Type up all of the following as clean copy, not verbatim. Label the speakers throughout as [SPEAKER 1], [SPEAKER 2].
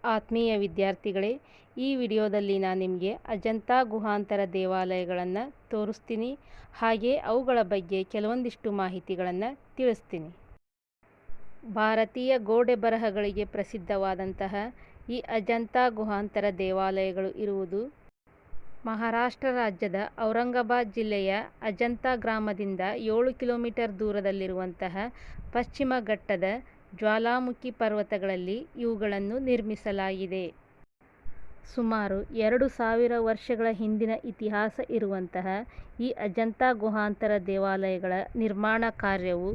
[SPEAKER 1] ಆತ್ಮೀಯ ವಿದ್ಯಾರ್ಥಿಗಳೇ, ಈ ವಿಡಿಯೋದಲ್ಲಿ ನಾನು ನಿಮಗೆ ಅಜಂತಾ ಗುಹಾಂತರ ದೇವಾಲಯಗಳನ್ನು ತೋರಿಸ್ತೀನಿ. ಹಾಗೆ ಅವುಗಳ ಬಗ್ಗೆ ಕೆಲವೊಂದಿಷ್ಟು ಮಾಹಿತಿಗಳನ್ನು ತಿಳಿಸ್ತೀನಿ. ಭಾರತೀಯ ಗೋಡೆ ಬರಹಗಳಿಗೆ ಪ್ರಸಿದ್ಧವಾದಂತಹ ಈ ಅಜಂತಾ ಗುಹಾಂತರ ದೇವಾಲಯಗಳು ಇರುವುದು ಮಹಾರಾಷ್ಟ್ರ ರಾಜ್ಯದ ಔರಂಗಾಬಾದ್ ಜಿಲ್ಲೆಯ ಅಜಂತಾ ಗ್ರಾಮದಿಂದ 7 ಕಿಲೋಮೀಟರ್ ದೂರದಲ್ಲಿರುವಂತಹ ಪಶ್ಚಿಮ ಘಟ್ಟದ ಜ್ವಾಲಾಮುಖಿ ಪರ್ವತಗಳಲ್ಲಿ ಇವುಗಳನ್ನು ನಿರ್ಮಿಸಲಾಗಿದೆ. ಸುಮಾರು 2000 ವರ್ಷಗಳ ಹಿಂದಿನ ಇತಿಹಾಸ ಇರುವಂತಹ ಈ ಅಜಂತಾ ಗುಹಾಂತರ ದೇವಾಲಯಗಳ ನಿರ್ಮಾಣ ಕಾರ್ಯವು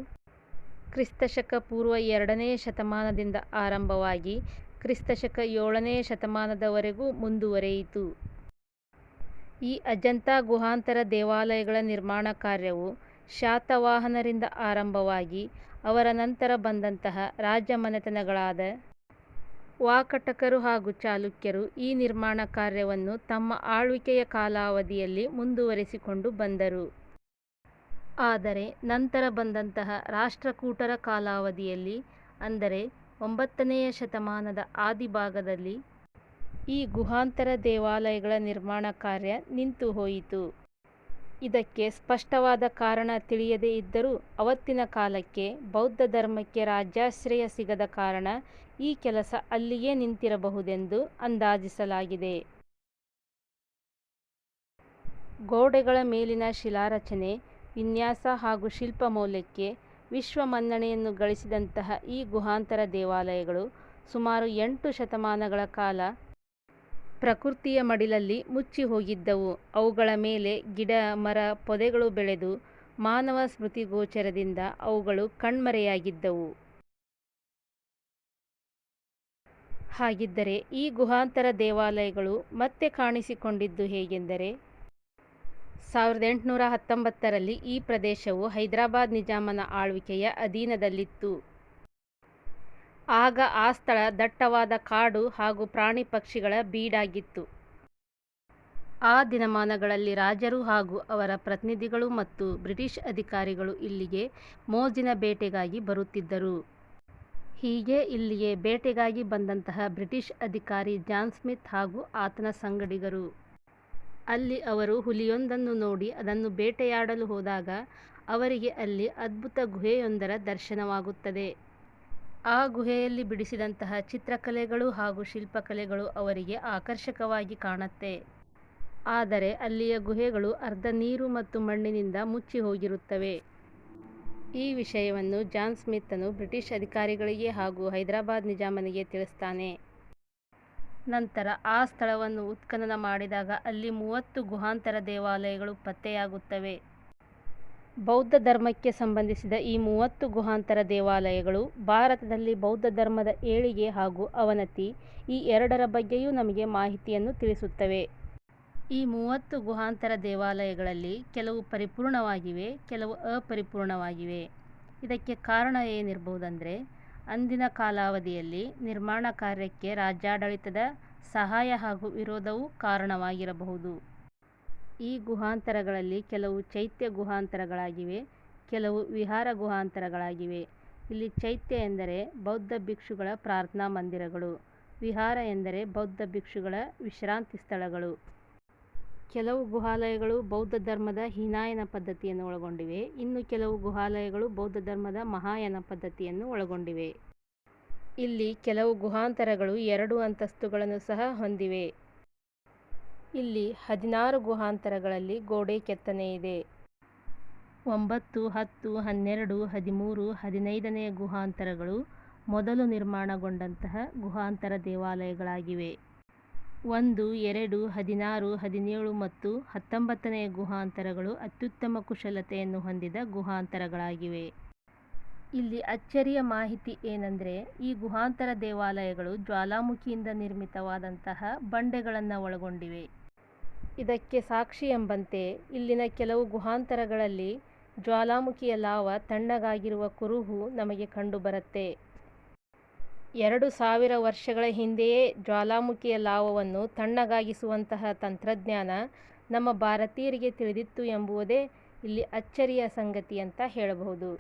[SPEAKER 1] ಕ್ರಿಸ್ತಶಕ ಪೂರ್ವ 2ನೇ ಶತಮಾನದಿಂದ ಆರಂಭವಾಗಿ ಕ್ರಿಸ್ತಶಕ 7ನೇ ಶತಮಾನದವರೆಗೂ ಮುಂದುವರಿಯಿತು. ಈ ಅಜಂತಾ ಗುಹಾಂತರ ದೇವಾಲಯಗಳ ನಿರ್ಮಾಣ ಕಾರ್ಯವು ಶಾತವಾಹನರಿಂದ ಆರಂಭವಾಗಿ ಅವರ ನಂತರ ಬಂದಂತಹ ರಾಜಮನೆತನಗಳಾದ ವಾಕಟಕರು ಹಾಗೂ ಚಾಲುಕ್ಯರು ಈ ನಿರ್ಮಾಣ ಕಾರ್ಯವನ್ನು ತಮ್ಮ ಆಳ್ವಿಕೆಯ ಕಾಲಾವಧಿಯಲ್ಲಿ ಮುಂದುವರಿಸಿಕೊಂಡು ಬಂದರು. ಆದರೆ ನಂತರ ಬಂದಂತಹ ರಾಷ್ಟ್ರಕೂಟರ ಕಾಲಾವಧಿಯಲ್ಲಿ, ಅಂದರೆ 9ನೇ ಶತಮಾನದ ಆದಿಭಾಗದಲ್ಲಿ ಈ ಗುಹಾಂತರ ದೇವಾಲಯಗಳ ನಿರ್ಮಾಣ ಕಾರ್ಯ ನಿಂತು ಹೋಯಿತು. ಇದಕ್ಕೆ ಸ್ಪಷ್ಟವಾದ ಕಾರಣ ತಿಳಿಯದೇ ಇದ್ದರೂ ಅವತ್ತಿನ ಕಾಲಕ್ಕೆ ಬೌದ್ಧ ಧರ್ಮಕ್ಕೆ ರಾಜ್ಯಾಶ್ರಯ ಸಿಗದ ಕಾರಣ ಈ ಕೆಲಸ ಅಲ್ಲಿಯೇ ನಿಂತಿರಬಹುದೆಂದು ಅಂದಾಜಿಸಲಾಗಿದೆ. ಗೋಡೆಗಳ ಮೇಲಿನ ಶಿಲಾರಚನೆ, ವಿನ್ಯಾಸ ಹಾಗೂ ಶಿಲ್ಪ ಮೌಲ್ಯಕ್ಕೆ ವಿಶ್ವ ಮನ್ನಣೆಯನ್ನು ಗಳಿಸಿದಂತಹ ಈ ಗುಹಾಂತರ ದೇವಾಲಯಗಳು ಸುಮಾರು 8 ಶತಮಾನಗಳ ಕಾಲ ಪ್ರಕೃತಿಯ ಮಡಿಲಲ್ಲಿ ಮುಚ್ಚಿ ಹೋಗಿದ್ದವು. ಅವುಗಳ ಮೇಲೆ ಗಿಡ ಮರ ಪೊದೆಗಳು ಬೆಳೆದು ಮಾನವ ಸ್ಮೃತಿಗೋಚರದಿಂದ ಅವುಗಳು ಕಣ್ಮರೆಯಾಗಿದ್ದವು. ಹಾಗಿದ್ದರೆ ಈ ಗುಹಾಂತರ ದೇವಾಲಯಗಳು ಮತ್ತೆ ಕಾಣಿಸಿಕೊಂಡಿದ್ದು ಹೇಗೆಂದರೆ, 1819ರಲ್ಲಿ ಈ ಪ್ರದೇಶವು ಹೈದರಾಬಾದ್ ನಿಜಾಮನ ಆಳ್ವಿಕೆಯ ಅಧೀನದಲ್ಲಿತ್ತು. ಆಗ ಆ ಸ್ಥಳ ದಟ್ಟವಾದ ಕಾಡು ಹಾಗೂ ಪ್ರಾಣಿ ಪಕ್ಷಿಗಳ ಬೀಡಾಗಿತ್ತು. ಆ ದಿನಮಾನಗಳಲ್ಲಿ ರಾಜರು ಹಾಗೂ ಅವರ ಪ್ರತಿನಿಧಿಗಳು ಮತ್ತು ಬ್ರಿಟಿಷ್ ಅಧಿಕಾರಿಗಳು ಇಲ್ಲಿಗೆ ಮೋಜಿನ ಬೇಟೆಗಾಗಿ ಬರುತ್ತಿದ್ದರು. ಹೀಗೆ ಇಲ್ಲಿಗೆ ಬೇಟೆಗಾಗಿ ಬಂದಂತಹ ಬ್ರಿಟಿಷ್ ಅಧಿಕಾರಿ ಜಾನ್ ಸ್ಮಿತ್ ಹಾಗೂ ಆತನ ಸಂಗಡಿಗರು ಅಲ್ಲಿ ಅವರು ಹುಲಿಯೊಂದನ್ನು ನೋಡಿ ಅದನ್ನು ಬೇಟೆಯಾಡಲು ಹೋದಾಗ ಅವರಿಗೆ ಅಲ್ಲಿ ಅದ್ಭುತ ಗುಹೆಯೊಂದರ ದರ್ಶನವಾಗುತ್ತದೆ. ಆ ಗುಹೆಯಲ್ಲಿ ಬಿಡಿಸಿದಂತಹ ಚಿತ್ರಕಲೆಗಳು ಹಾಗೂ ಶಿಲ್ಪಕಲೆಗಳು ಅವರಿಗೆ ಆಕರ್ಷಕವಾಗಿ ಕಾಣುತ್ತೆ. ಆದರೆ ಅಲ್ಲಿಯ ಗುಹೆಗಳು ಅರ್ಧ ನೀರು ಮತ್ತು ಮಣ್ಣಿನಿಂದ ಮುಚ್ಚಿ ಹೋಗಿರುತ್ತವೆ. ಈ ವಿಷಯವನ್ನು ಜಾನ್ ಸ್ಮಿತನು ಬ್ರಿಟಿಷ್ ಅಧಿಕಾರಿಗಳಿಗೆ ಹಾಗೂ ಹೈದರಾಬಾದ್ ನಿಜಾಮನಿಗೆ ತಿಳಿಸ್ತಾನೆ. ನಂತರ ಆ ಸ್ಥಳವನ್ನು ಉತ್ಖನನ ಮಾಡಿದಾಗ ಅಲ್ಲಿ 30 ಗುಹಾಂತರ ದೇವಾಲಯಗಳು ಪತ್ತೆಯಾಗುತ್ತವೆ. ಬೌದ್ಧ ಧರ್ಮಕ್ಕೆ ಸಂಬಂಧಿಸಿದ ಈ 30 ಗುಹಾಂತರ ದೇವಾಲಯಗಳು ಭಾರತದಲ್ಲಿ ಬೌದ್ಧ ಧರ್ಮದ ಏಳಿಗೆ ಹಾಗೂ ಅವನತಿ ಈ ಎರಡರ ಬಗ್ಗೆಯೂ ನಮಗೆ ಮಾಹಿತಿಯನ್ನು ತಿಳಿಸುತ್ತವೆ. ಈ 30 ಗುಹಾಂತರ ದೇವಾಲಯಗಳಲ್ಲಿ ಕೆಲವು ಪರಿಪೂರ್ಣವಾಗಿವೆ, ಕೆಲವು ಅಪರಿಪೂರ್ಣವಾಗಿವೆ. ಇದಕ್ಕೆ ಕಾರಣ ಏನಿರಬಹುದಂದರೆ, ಅಂದಿನ ಕಾಲಾವಧಿಯಲ್ಲಿ ನಿರ್ಮಾಣ ಕಾರ್ಯಕ್ಕೆ ರಾಜ್ಯಾಡಳಿತದ ಸಹಾಯ ಹಾಗೂ ವಿರೋಧವೂ ಕಾರಣವಾಗಿರಬಹುದು. ಈ ಗುಹಾಂತರಗಳಲ್ಲಿ ಕೆಲವು ಚೈತ್ಯ ಗುಹಾಂತರಗಳಾಗಿವೆ, ಕೆಲವು ವಿಹಾರ ಗುಹಾಂತರಗಳಾಗಿವೆ. ಇಲ್ಲಿ ಚೈತ್ಯ ಎಂದರೆ ಬೌದ್ಧ ಭಿಕ್ಷುಗಳ ಪ್ರಾರ್ಥನಾ ಮಂದಿರಗಳು, ವಿಹಾರ ಎಂದರೆ ಬೌದ್ಧ ಭಿಕ್ಷುಗಳ ವಿಶ್ರಾಂತಿ ಸ್ಥಳಗಳು. ಕೆಲವು ಗುಹಾಲಯಗಳು ಬೌದ್ಧ ಧರ್ಮದ ಹೀನಾಯನ ಪದ್ಧತಿಯನ್ನು ಒಳಗೊಂಡಿವೆ, ಇನ್ನು ಕೆಲವು ಗುಹಾಲಯಗಳು ಬೌದ್ಧ ಧರ್ಮದ ಮಹಾಯಾನ ಪದ್ಧತಿಯನ್ನು ಒಳಗೊಂಡಿವೆ. ಇಲ್ಲಿ ಕೆಲವು ಗುಹಾಂತರಗಳು 2 ಅಂತಸ್ತುಗಳನ್ನು ಸಹ ಹೊಂದಿವೆ. ಇಲ್ಲಿ 16 ಗುಹಾಂತರಗಳಲ್ಲಿ ಗೋಡೆ ಕೆತ್ತನೆ ಇದೆ. 9, 10, 12, 13, 15ನೇ ಗುಹಾಂತರಗಳು ಮೊದಲು ನಿರ್ಮಾಣಗೊಂಡಂತಹ ಗುಹಾಂತರ ದೇವಾಲಯಗಳಾಗಿವೆ. 1, 2, 16, 17 ಮತ್ತು 19ನೇ ಗುಹಾಂತರಗಳು ಅತ್ಯುತ್ತಮ ಕುಶಲತೆಯನ್ನು ಹೊಂದಿದ ಗುಹಾಂತರಗಳಾಗಿವೆ. ಇಲ್ಲಿ ಅಚ್ಚರಿಯ ಮಾಹಿತಿ ಏನೆಂದರೆ, ಈ ಗುಹಾಂತರ ದೇವಾಲಯಗಳು ಜ್ವಾಲಾಮುಖಿಯಿಂದ ನಿರ್ಮಿತವಾದಂತಹ ಬಂಡೆಗಳನ್ನು ಒಳಗೊಂಡಿವೆ. ಇದಕ್ಕೆ ಸಾಕ್ಷಿ ಎಂಬಂತೆ ಇಲ್ಲಿನ ಕೆಲವು ಗುಹಾಂತರಗಳಲ್ಲಿ ಜ್ವಾಲಾಮುಖಿಯ ಲಾವ ತಣ್ಣಗಾಗಿರುವ ಕುರುಹು ನಮಗೆ ಕಂಡುಬರುತ್ತೆ. 2000 ವರ್ಷಗಳ ಹಿಂದೆಯೇ ಜ್ವಾಲಾಮುಖಿಯ ಲಾವವನ್ನು ತಣ್ಣಗಾಗಿಸುವಂತಹ ತಂತ್ರಜ್ಞಾನ ನಮ್ಮ ಭಾರತೀಯರಿಗೆ ತಿಳಿದಿತ್ತು ಎಂಬುದೇ ಇಲ್ಲಿ ಅಚ್ಚರಿಯ ಸಂಗತಿ ಅಂತ ಹೇಳಬಹುದು.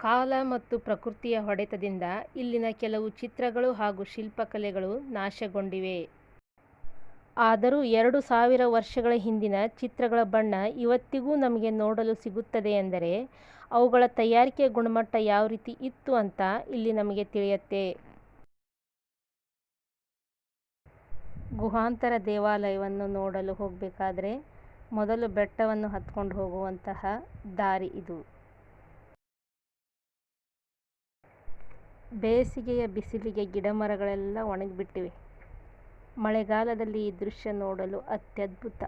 [SPEAKER 1] ಕಾಲ ಮತ್ತು ಪ್ರಕೃತಿಯ ಹೊಡೆತದಿಂದ ಇಲ್ಲಿನ ಕೆಲವು ಚಿತ್ರಗಳು ಹಾಗೂ ಶಿಲ್ಪಕಲೆಗಳು ನಾಶಗೊಂಡಿವೆ. ಆದರೂ 2000 ವರ್ಷಗಳ ಹಿಂದಿನ ಚಿತ್ರಗಳ ಬಣ್ಣ ಇವತ್ತಿಗೂ ನಮಗೆ ನೋಡಲು ಸಿಗುತ್ತದೆ ಎಂದರೆ ಅವುಗಳ ತಯಾರಿಕೆ ಗುಣಮಟ್ಟ ಯಾವ ರೀತಿ ಇತ್ತು ಅಂತ ಇಲ್ಲಿ ನಮಗೆ ತಿಳಿಯುತ್ತೆ. ಗುಹಾಂತರ ದೇವಾಲಯವನ್ನು ನೋಡಲು ಹೋಗಬೇಕಾದ್ರೆ ಮೊದಲು ಬೆಟ್ಟವನ್ನು ಹತ್ಕೊಂಡು ಹೋಗುವಂತಹ ದಾರಿ ಇದು. ಬೇಸಿಗೆಯ ಬಿಸಿಲಿಗೆ ಗಿಡಮರಗಳೆಲ್ಲ ಒಣಗಿಬಿಟ್ಟಿವೆ. ಮಳೆಗಾಲದಲ್ಲಿ ಈ ದೃಶ್ಯ ನೋಡಲು ಅತ್ಯದ್ಭುತ.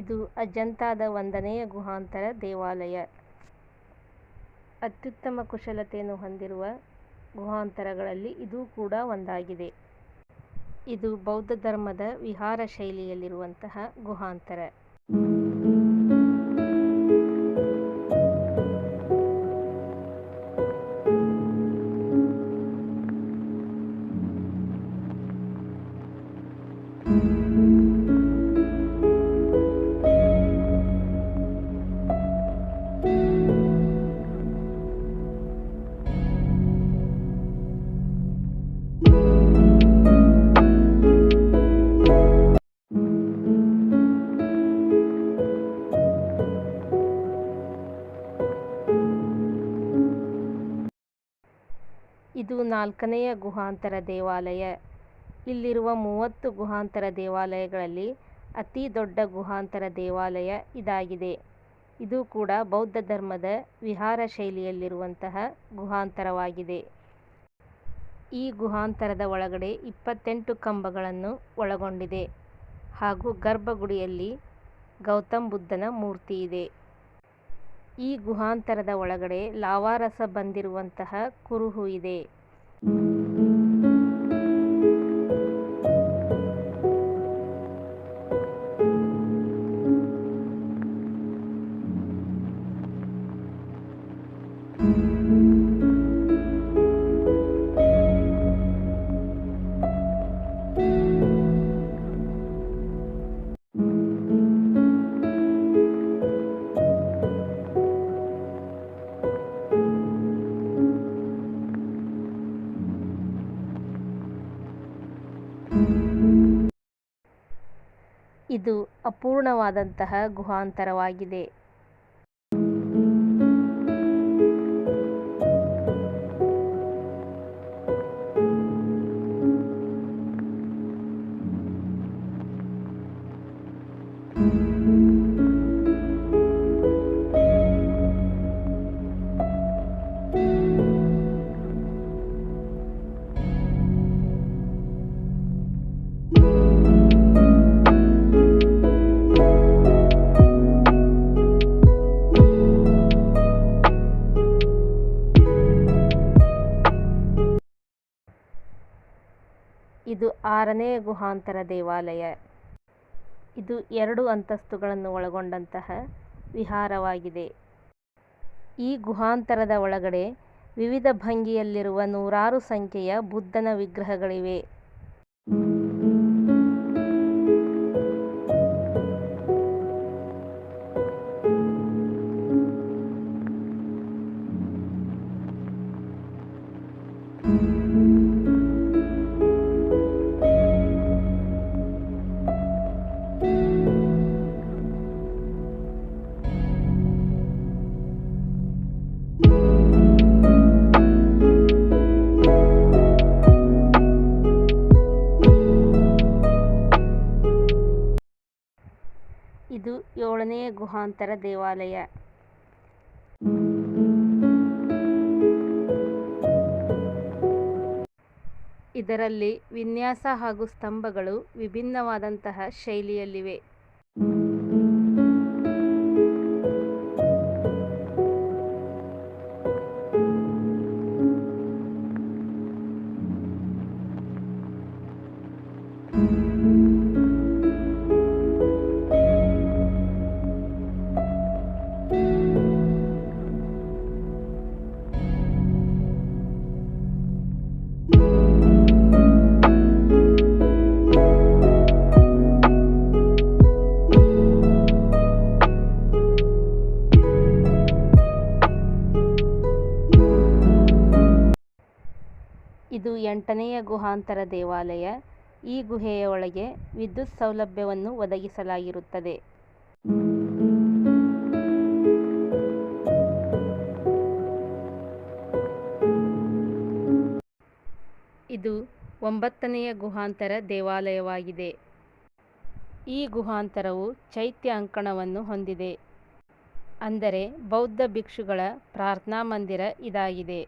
[SPEAKER 1] ಇದು ಅಜಂತಾದ 1ನೆಯ ಗುಹಾಂತರ ದೇವಾಲಯ. ಅತ್ಯುತ್ತಮ ಕುಶಲತೆಯನ್ನು ಹೊಂದಿರುವ ಗುಹಾಂತರಗಳಲ್ಲಿ ಇದು ಕೂಡ ಒಂದಾಗಿದೆ. ಇದು ಬೌದ್ಧ ಧರ್ಮದ ವಿಹಾರ ಶೈಲಿಯಲ್ಲಿರುವಂತಹ ಗುಹಾಂತರ. ಇದು 4ನೆಯ ಗುಹಾಂತರ ದೇವಾಲಯ. ಇಲ್ಲಿರುವ 30 ಗುಹಾಂತರ ದೇವಾಲಯಗಳಲ್ಲಿ ಅತಿ ದೊಡ್ಡ ಗುಹಾಂತರ ದೇವಾಲಯ ಇದಾಗಿದೆ. ಇದು ಕೂಡ ಬೌದ್ಧ ಧರ್ಮದ ವಿಹಾರ ಶೈಲಿಯಲ್ಲಿರುವಂತಹ ಗುಹಾಂತರವಾಗಿದೆ. ಈ ಗುಹಾಂತರದ ಒಳಗಡೆ 28 ಕಂಬಗಳನ್ನು ಒಳಗೊಂಡಿದೆ ಹಾಗೂ ಗರ್ಭಗುಡಿಯಲ್ಲಿ ಗೌತಮ್ ಬುದ್ಧನ ಮೂರ್ತಿ ಇದೆ. ಈ ಗುಹಾಂತರದ ಒಳಗಡೆ ಲಾವಾರಸ ಬಂದಿರುವಂತಹ ಕುರುಹು ಇದೆ. ಇದು ಅಪೂರ್ಣವಾದಂತಹ ಗುಹಾಂತರವಾಗಿದೆ. ಇದು 6ನೇ ಗುಹಾಂತರ ದೇವಾಲಯ. ಇದು 2 ಅಂತಸ್ತುಗಳನ್ನು ಒಳಗೊಂಡಂತಹ ವಿಹಾರವಾಗಿದೆ. ಈ ಗುಹಾಂತರದ ಒಳಗಡೆ ವಿವಿಧ ಭಂಗಿಯಲ್ಲಿರುವ 100 ಸಂಖ್ಯೆಯ ಬುದ್ಧನ ವಿಗ್ರಹಗಳಿವೆ. ಇದು 7ನೇ ಗುಹಾಂತರ ದೇವಾಲಯ. ಇದರಲ್ಲಿ ವಿನ್ಯಾಸ ಹಾಗೂ ಸ್ತಂಭಗಳು ವಿಭಿನ್ನವಾದಂತಹ ಶೈಲಿಯಲ್ಲಿವೆ. ಇದು 8ನೆಯ ಗುಹಾಂತರ ದೇವಾಲಯ. ಈ ಗುಹೆಯ ಒಳಗೆ ವಿದ್ಯುತ್ ಸೌಲಭ್ಯವನ್ನು ಒದಗಿಸಲಾಗಿರುತ್ತದೆ. ಇದು 9ನೆಯ ಗುಹಾಂತರ ದೇವಾಲಯವಾಗಿದೆ. ಈ ಗುಹಾಂತರವು ಚೈತ್ಯ ಅಂಕಣವನ್ನು ಹೊಂದಿದೆ. ಅಂದರೆ ಬೌದ್ಧ ಭಿಕ್ಷುಗಳ ಪ್ರಾರ್ಥನಾ ಮಂದಿರ ಇದಾಗಿದೆ.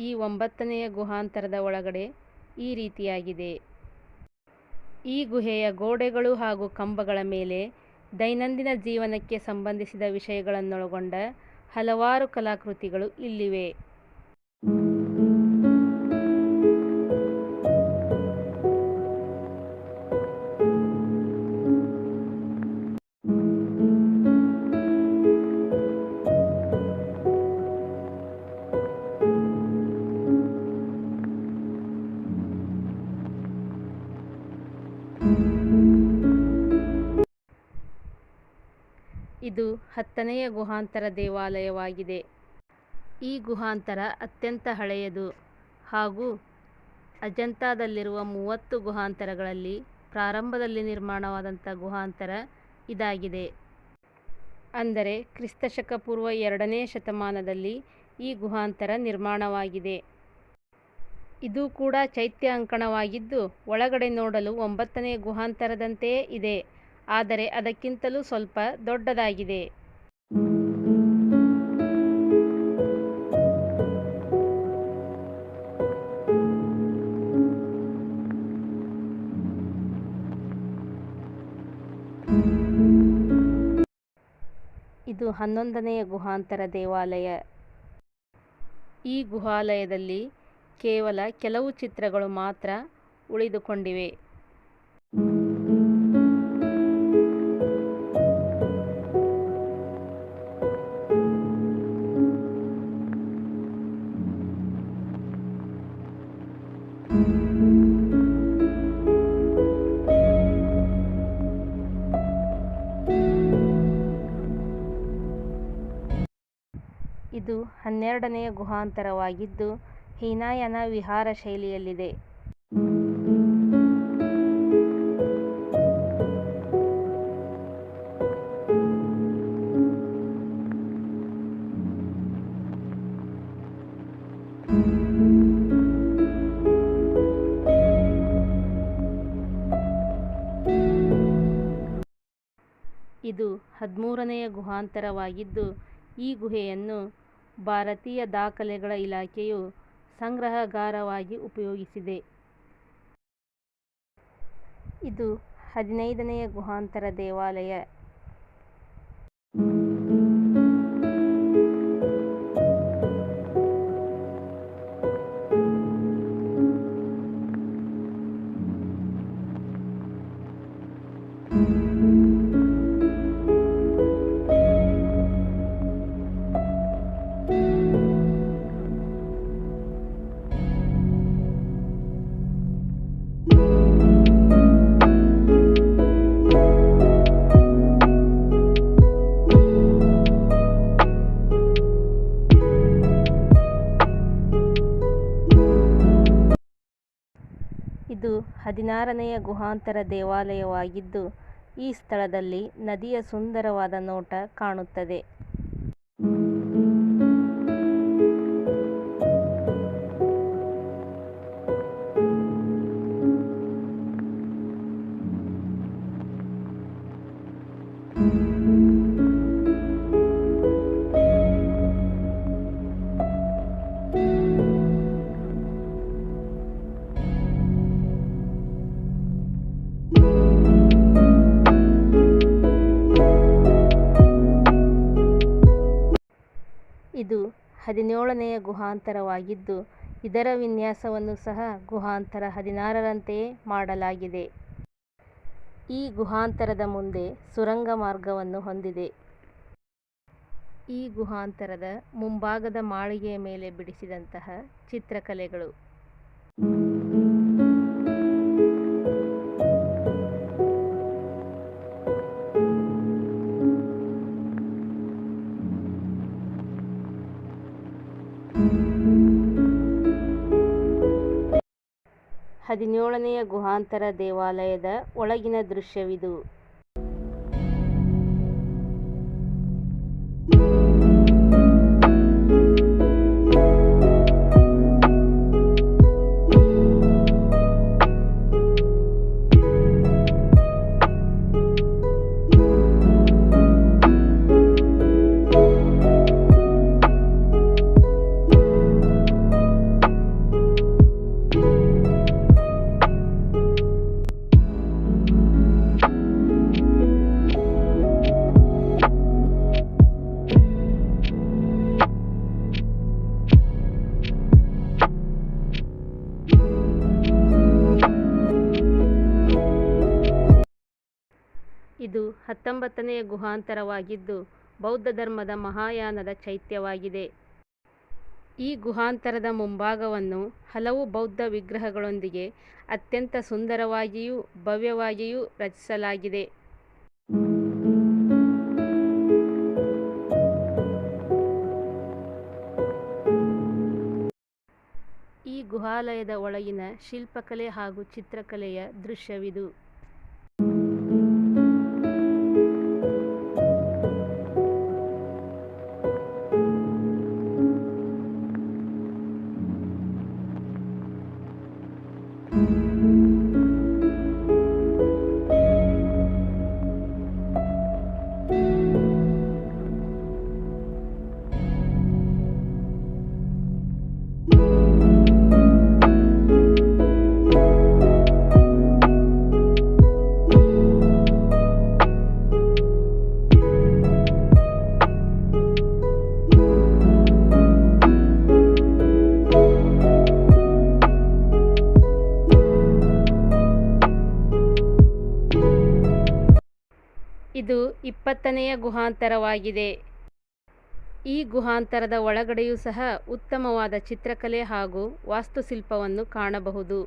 [SPEAKER 1] ಈ 9ನೆಯ ಗುಹಾಂತರದ ಒಳಗಡೆ ಈ ರೀತಿಯಾಗಿದೆ. ಈ ಗುಹೆಯ ಗೋಡೆಗಳು ಹಾಗೂ ಕಂಬಗಳ ಮೇಲೆ ದೈನಂದಿನ ಜೀವನಕ್ಕೆ ಸಂಬಂಧಿಸಿದ ವಿಷಯಗಳನ್ನೊಳಗೊಂಡ ಹಲವಾರು ಕಲಾಕೃತಿಗಳು ಇಲ್ಲಿವೆ. ಇದು 10ನೆಯ ಗುಹಾಂತರ ದೇವಾಲಯವಾಗಿದೆ. ಈ ಗುಹಾಂತರ ಅತ್ಯಂತ ಹಳೆಯದು ಹಾಗೂ ಅಜಂತಾದಲ್ಲಿರುವ 30 ಗುಹಾಂತರಗಳಲ್ಲಿ ಪ್ರಾರಂಭದಲ್ಲಿ ನಿರ್ಮಾಣವಾದಂಥ ಗುಹಾಂತರ ಇದಾಗಿದೆ. ಅಂದರೆ ಕ್ರಿಸ್ತಶಕ ಪೂರ್ವ 2ನೇ ಶತಮಾನದಲ್ಲಿ ಈ ಗುಹಾಂತರ ನಿರ್ಮಾಣವಾಗಿದೆ. ಇದು ಕೂಡ ಚೈತ್ಯ ಅಂಕಣವಾಗಿದ್ದು ಒಳಗಡೆ ನೋಡಲು 9ನೇ ಗುಹಾಂತರದಂತೆಯೇ ಇದೆ. ಆದರೆ ಅದಕ್ಕಿಂತಲೂ ಸ್ವಲ್ಪ ದೊಡ್ಡದಾಗಿದೆ. ಇದು 11ನೆಯ ಗುಹಾಂತರ ದೇವಾಲಯ. ಈ ಗುಹಾಲಯದಲ್ಲಿ ಕೇವಲ ಕೆಲವು ಚಿತ್ರಗಳು ಮಾತ್ರ ಉಳಿದುಕೊಂಡಿವೆ. ಇದು 12ನೆಯ ಗುಹಾಂತರವಾಗಿದ್ದು ಹೀನಯಾನ ವಿಹಾರ ಶೈಲಿಯಲ್ಲಿದೆ. ಇದು 13ನೆಯ ಗುಹಾಂತರವಾಗಿದ್ದು ಈ ಗುಹೆಯನ್ನು ಭಾರತೀಯ ದಾಖಲೆಗಳ ಇಲಾಖೆಯು ಸಂಗ್ರಹಗಾರವಾಗಿ ಉಪಯೋಗಿಸಿದೆ. ಇದು 15ನೆಯ ಗುಹಾಂತರ ದೇವಾಲಯ. ಇದು 16ನೆಯ ಗುಹಾಂತರ ದೇವಾಲಯವಾಗಿದ್ದು ಈ ಸ್ಥಳದಲ್ಲಿ ನದಿಯ ಸುಂದರವಾದ ನೋಟ ಕಾಣುತ್ತದೆ. 17ನೆಯ ಗುಹಾಂತರವಾಗಿದ್ದು, ಇದರ ವಿನ್ಯಾಸವನ್ನು ಸಹ ಗುಹಾಂತರ 16ರಂತೆಯೇ ಮಾಡಲಾಗಿದೆ. ಈ ಗುಹಾಂತರದ ಮುಂದೆ ಸುರಂಗ ಮಾರ್ಗವನ್ನು ಹೊಂದಿದೆ. ಈ ಗುಹಾಂತರದ ಮುಂಭಾಗದ ಮಾಳಿಗೆಯ ಮೇಲೆ ಬಿಡಿಸಿದಂತಹ ಚಿತ್ರಕಲೆಗಳು. ಹದಿನೇಳನೆಯ ಗುಹಾಂತರ ದೇವಾಲಯದ ಒಳಗಿನ ದೃಶ್ಯವಿದು. ಇದು 19ನೆಯ ಗುಹಾಂತರವಾಗಿದ್ದು, ಬೌದ್ಧ ಧರ್ಮದ ಮಹಾಯಾನದ ಚೈತ್ಯವಾಗಿದೆ. ಈ ಗುಹಾಂತರದ ಮುಂಭಾಗವನ್ನು ಹಲವು ಬೌದ್ಧ ವಿಗ್ರಹಗಳೊಂದಿಗೆ ಅತ್ಯಂತ ಸುಂದರವಾಗಿಯೂ ಭವ್ಯವಾಗಿಯೂ ರಚಿಸಲಾಗಿದೆ. ಈ ಗುಹಾಲಯದ ಒಳಗಿನ ಶಿಲ್ಪಕಲೆ ಹಾಗೂ ಚಿತ್ರಕಲೆಯ ದೃಶ್ಯವಿದು. ಇದು 20ನೆಯ ಗುಹಾಂತರವಾಗಿದೆ. ಈ ಗುಹಾಂತರದ ಒಳಗಡೆಯೂ ಸಹ ಉತ್ತಮವಾದ ಚಿತ್ರಕಲೆ ಹಾಗೂ ವಾಸ್ತುಶಿಲ್ಪವನ್ನು ಕಾಣಬಹುದು.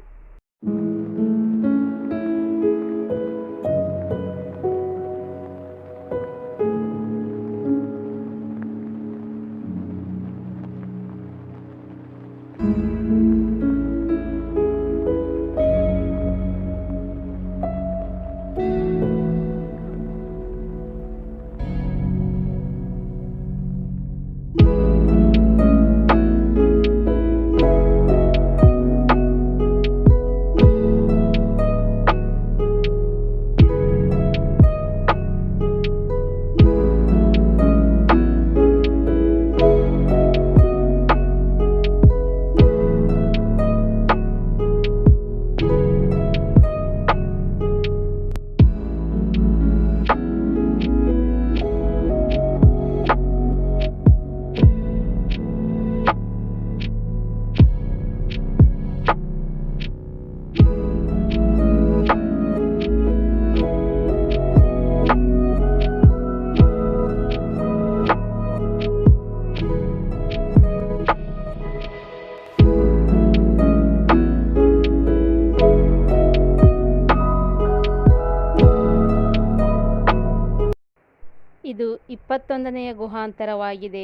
[SPEAKER 1] ಇದು 21ನೆಯ ಗುಹಾಂತರವಾಗಿದೆ.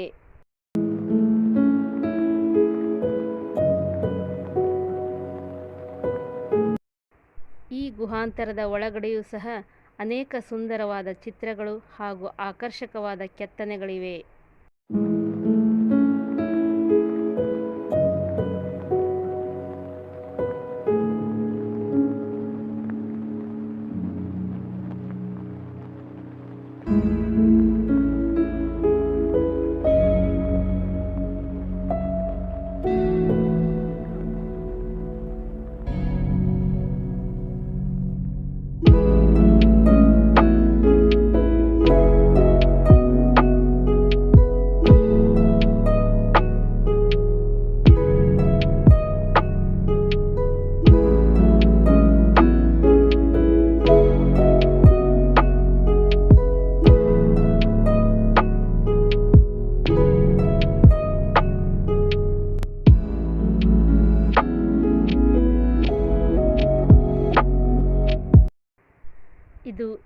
[SPEAKER 1] ಈ ಗುಹಾಂತರದ ಒಳಗಡೆಯೂ ಸಹ ಅನೇಕ ಸುಂದರವಾದ ಚಿತ್ರಗಳು ಹಾಗೂ ಆಕರ್ಷಕವಾದ ಕೆತ್ತನೆಗಳಿವೆ.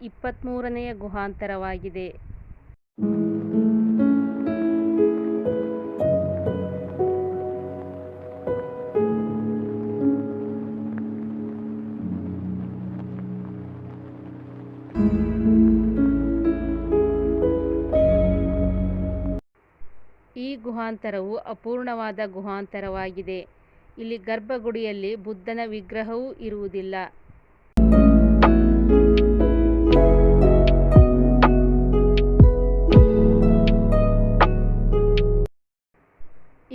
[SPEAKER 1] 23ನೆಯ ಗುಹಾಂತರವಾಗಿದೆ. ಈ ಗುಹಾಂತರವು ಅಪೂರ್ಣವಾದ ಗುಹಾಂತರವಾಗಿದೆ. ಇಲ್ಲಿ ಗರ್ಭಗುಡಿಯಲ್ಲಿ ಬುದ್ಧನ ವಿಗ್ರಹವೂ ಇರುವುದಿಲ್ಲ.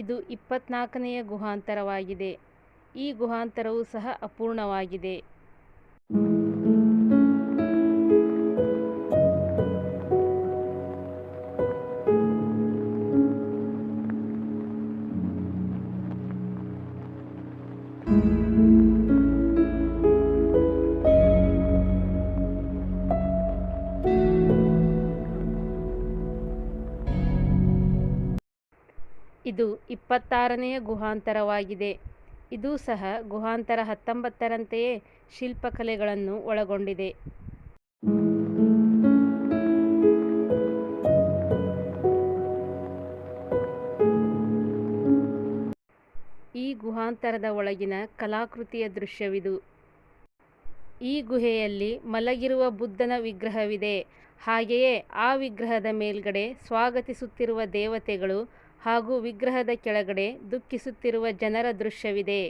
[SPEAKER 1] ಇದು 24ನೆಯ ಗುಹಾಂತರವಾಗಿದೆ. ಈ ಗುಹಾಂತರವೂ ಸಹ ಅಪೂರ್ಣವಾಗಿದೆ. ಇದು 26ನೆಯ ಗುಹಾಂತರವಾಗಿದೆ. ಇದೂ ಸಹ ಗುಹಾಂತರ 19ರಂತೆಯೇ ಶಿಲ್ಪಕಲೆಗಳನ್ನು ಒಳಗೊಂಡಿದೆ. ಈ ಗುಹಾಂತರದ ಒಳಗಿನ ಕಲಾಕೃತಿಯ ದೃಶ್ಯವಿದು. ಈ ಗುಹೆಯಲ್ಲಿ ಮಲಗಿರುವ ಬುದ್ಧನ ವಿಗ್ರಹವಿದೆ. ಹಾಗೆಯೇ ಆ ವಿಗ್ರಹದ ಮೇಲ್ಗಡೆ ಸ್ವಾಗತಿಸುತ್ತಿರುವ ದೇವತೆಗಳು ಹಾಗೂ ವಿಗ್ರಹದ ಕೆಳಗಡೆ ದುಃಖಿಸುತ್ತಿರುವ ಜನರ ದೃಶ್ಯವಿದೆ.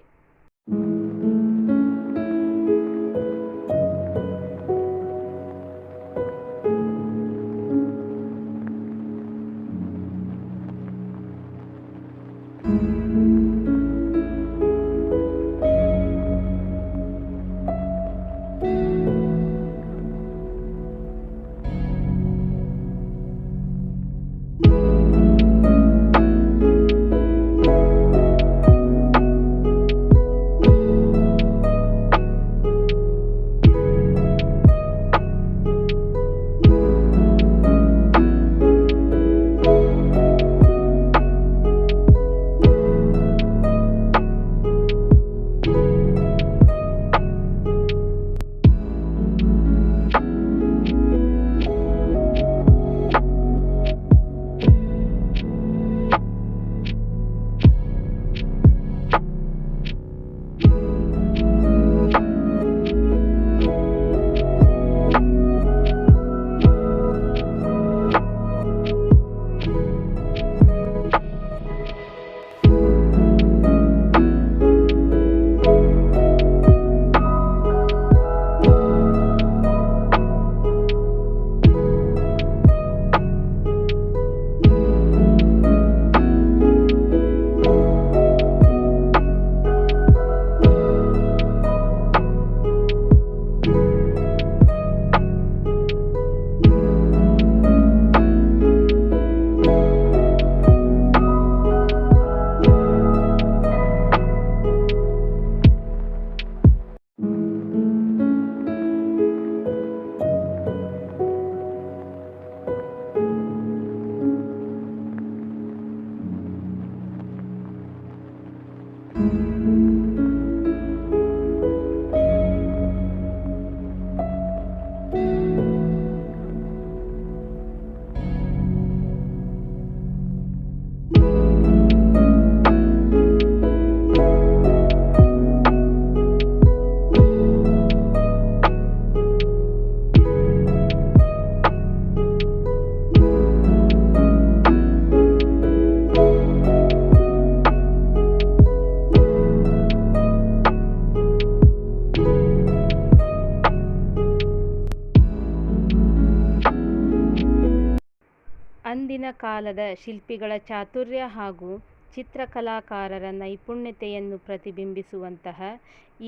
[SPEAKER 1] ಅಂದಿನ ಕಾಲದ ಶಿಲ್ಪಿಗಳ ಚಾತುರ್ಯ ಹಾಗೂ ಚಿತ್ರಕಲಾಕಾರರ ನೈಪುಣ್ಯತೆಯನ್ನು ಪ್ರತಿಬಿಂಬಿಸುವಂತಹ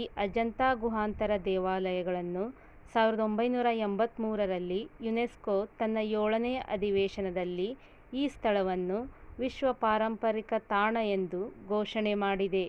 [SPEAKER 1] ಈ ಅಜಂತಾ ಗುಹಾಂತರ ದೇವಾಲಯಗಳನ್ನು 1983ರಲ್ಲಿ ಯುನೆಸ್ಕೋ ತನ್ನ 7ನೇ ಅಧಿವೇಶನದಲ್ಲಿ ಈ ಸ್ಥಳವನ್ನು ವಿಶ್ವ ಪಾರಂಪರಿಕ ತಾಣ ಎಂದು ಘೋಷಣೆ ಮಾಡಿದೆ.